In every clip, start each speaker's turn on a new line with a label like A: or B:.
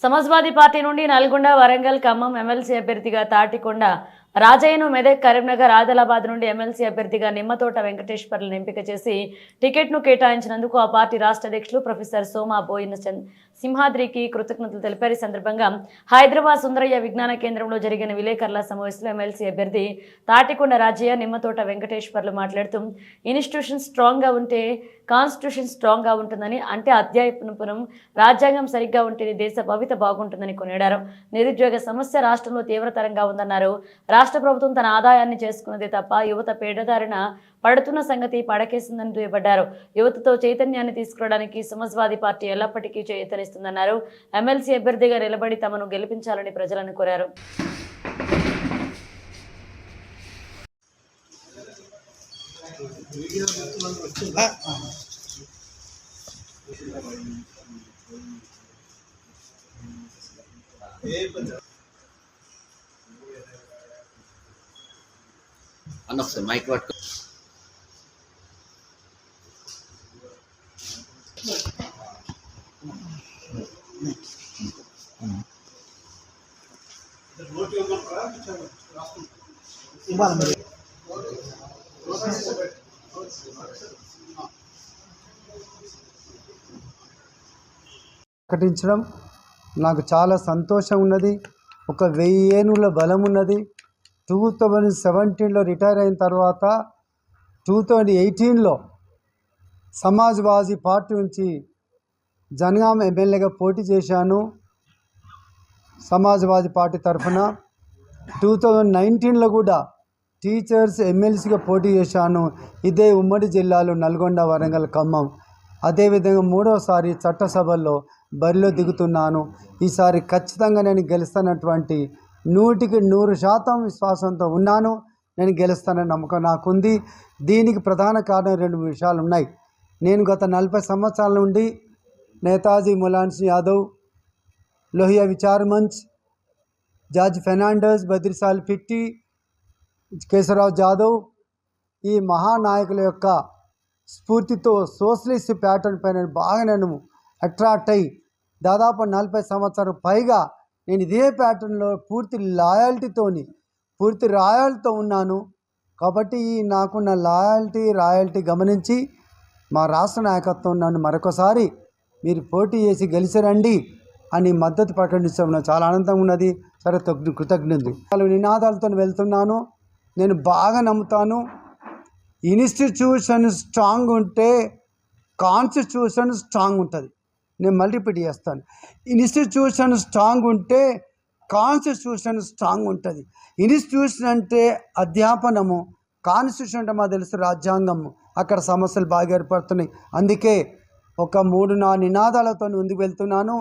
A: Samajwadi party నుండి Nalgonda, Warangal, Khammam MLC అభ్యర్థిగా తాటికొండ రాజయ్యను, మెదక్, కరీంనగర్, ఆదిలాబాద్ నుండి ఎమ్మెల్సీ అభ్యర్థిగా నిమ్మతోట వెంకటేశ్వర్లను ఎంపిక చేసి టికెట్ను కేటాయించినందుకు ఆ పార్టీ రాష్ట్ర అధ్యక్షులు ప్రొఫెసర్ సోమా బోయిన సింహాద్రికి కృతజ్ఞతలు తెలిపారు. ఈ సందర్భంగా హైదరాబాద్ సుందరయ్య విజ్ఞాన కేంద్రంలో జరిగిన విలేకరుల సమావేశంలో ఎమ్మెల్సీ అభ్యర్థి తాటికొండ రాజయ్య, నిమ్మతోట వెంకటేశ్వర్లు మాట్లాడుతూ ఇన్స్టిట్యూషన్ స్ట్రాంగ్గా ఉంటే కాన్స్టిట్యూషన్ స్ట్రాంగ్గా ఉంటుందని, అంటే అధ్యాపనం రాజ్యాంగం సరిగ్గా ఉంటేనే దేశ భవిత బాగుంటుందని కొనియాడారు. నిరుద్యోగ సమస్య రాష్ట్రంలో తీవ్రతరంగా ఉందన్నారు. రాష్ట్ర ప్రభుత్వం తన ఆదాయాన్ని చేసుకున్నదే తప్ప యువత పేడదారిన పడుతున్న సంగతి పడకేసిందని దుయ్యబడ్డారు. యువతతో చైతన్యాన్ని తీసుకురావడానికి సమాజ్వాదీ పార్టీ ఎల్లప్పటికీ చేతనిస్తుందన్నారు. ఎమ్మెల్సీ అభ్యర్థిగా నిలబడి తమను గెలిపించాలని ప్రజలను కోరారు.
B: అన్న మైక్ పట్టుకో.
C: ప్రకటించడం నాకు చాలా సంతోషం ఉన్నది. ఒక 1000 ఏనుగుల బలం ఉన్నది. 2017లో రిటైర్ అయిన తర్వాత 2018లో సమాజ్వాదీ పార్టీ నుంచి జనగాం ఎమ్మెల్యేగా పోటీ చేశాను. సమాజ్వాదీ పార్టీ తరఫున 2019లో కూడా టీచర్స్ ఎమ్మెల్సీగా పోటీ చేశాను. ఇదే ఉమ్మడి జిల్లాలో నల్గొండ, వరంగల్, ఖమ్మం. అదేవిధంగా 3వసారి చట్టసభల్లో బరిలో దిగుతున్నాను. ఈసారి ఖచ్చితంగా నేను గెలుస్తానటువంటి 100% విశ్వాసంతో ఉన్నాను. నేను గెలుస్తానని నమ్మకం నాకుంది. దీనికి ప్రధాన కారణం 2 విషయాలు ఉన్నాయి. నేను గత 40 సంవత్సరాల నుండి నేతాజీ ములాయం సింగ్ యాదవ్, లోహియా విచార్ మంచ్, జార్జ్ ఫెర్నాండెస్, బద్రిసాల్ పిట్టి, కేశవరావు జాదవ్ ఈ మహానాయకుల యొక్క స్ఫూర్తితో సోషలిస్ట్ ప్యాటర్న్ పైన బాగా నేను అట్రాక్ట్ అయ్యి దాదాపు 40 సంవత్సరాలు పైగా నేను ఇదే ప్యాటర్న్లో పూర్తి రాయల్టీతో ఉన్నాను. కాబట్టి నాకున్న రాయల్టీ గమనించి మా రాష్ట్ర నాయకత్వం నన్ను మరొకసారి మీరు పోటీ చేసి గెలిచిరండి అని మద్దతు ప్రకటించడం చాలా ఆనందంగా ఉన్నది. సరే, కృతజ్ఞతలు. నినాదాలతో వెళ్తున్నాను. నేను బాగా నమ్ముతాను, ఇన్స్టిట్యూషన్ స్ట్రాంగ్ ఉంటే కాన్స్టిట్యూషన్ స్ట్రాంగ్ ఉంటుంది. నేను మళ్ళీ రిపీట్ చేస్తాను, ఇన్స్టిట్యూషన్ స్ట్రాంగ్ ఉంటే కాన్స్టిట్యూషన్ స్ట్రాంగ్ ఉంటుంది. ఇన్స్టిట్యూషన్ అంటే అధ్యాపనము, కాన్స్టిట్యూషన్ అంటే మాకు తెలుసు రాజ్యాంగము. అక్కడ సమస్యలు బాగా ఏర్పడుతున్నాయి. అందుకే ఒక 3-4 నినాదాలతో ముందుకు వెళ్తున్నాను.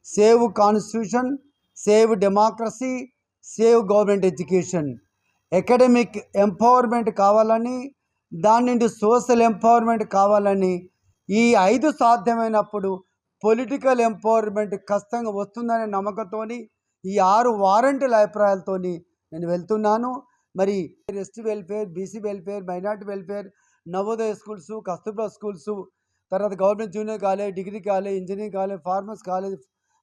C: Save constitution, save democracy, save government education. Academic empowerment కావాలని, దాని నుండి సోషల్ ఎంపవర్మెంట్ కావాలని, ఈ 5 సాధ్యమైనప్పుడు పొలిటికల్ ఎంపవర్మెంట్ ఖచ్చితంగా వస్తుందనే నమ్మకంతో ఈ 6 వారంటీల అభిప్రాయాలతో నేను వెళ్తున్నాను. మరి ST welfare, BC welfare, minority welfare, Navodaya schools, Kasturba schools, తర్వాత government junior college, degree college, engineering college, pharmacy college,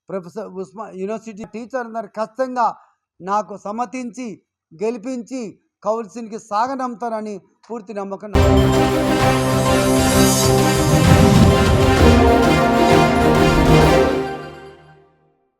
C: professor Osman university teacher అందరు ఖచ్చితంగా నాకు సమ్మతించి గెలిపించి కౌన్సిల్కి సాగనంపుతారని పూర్తి నమ్మకం.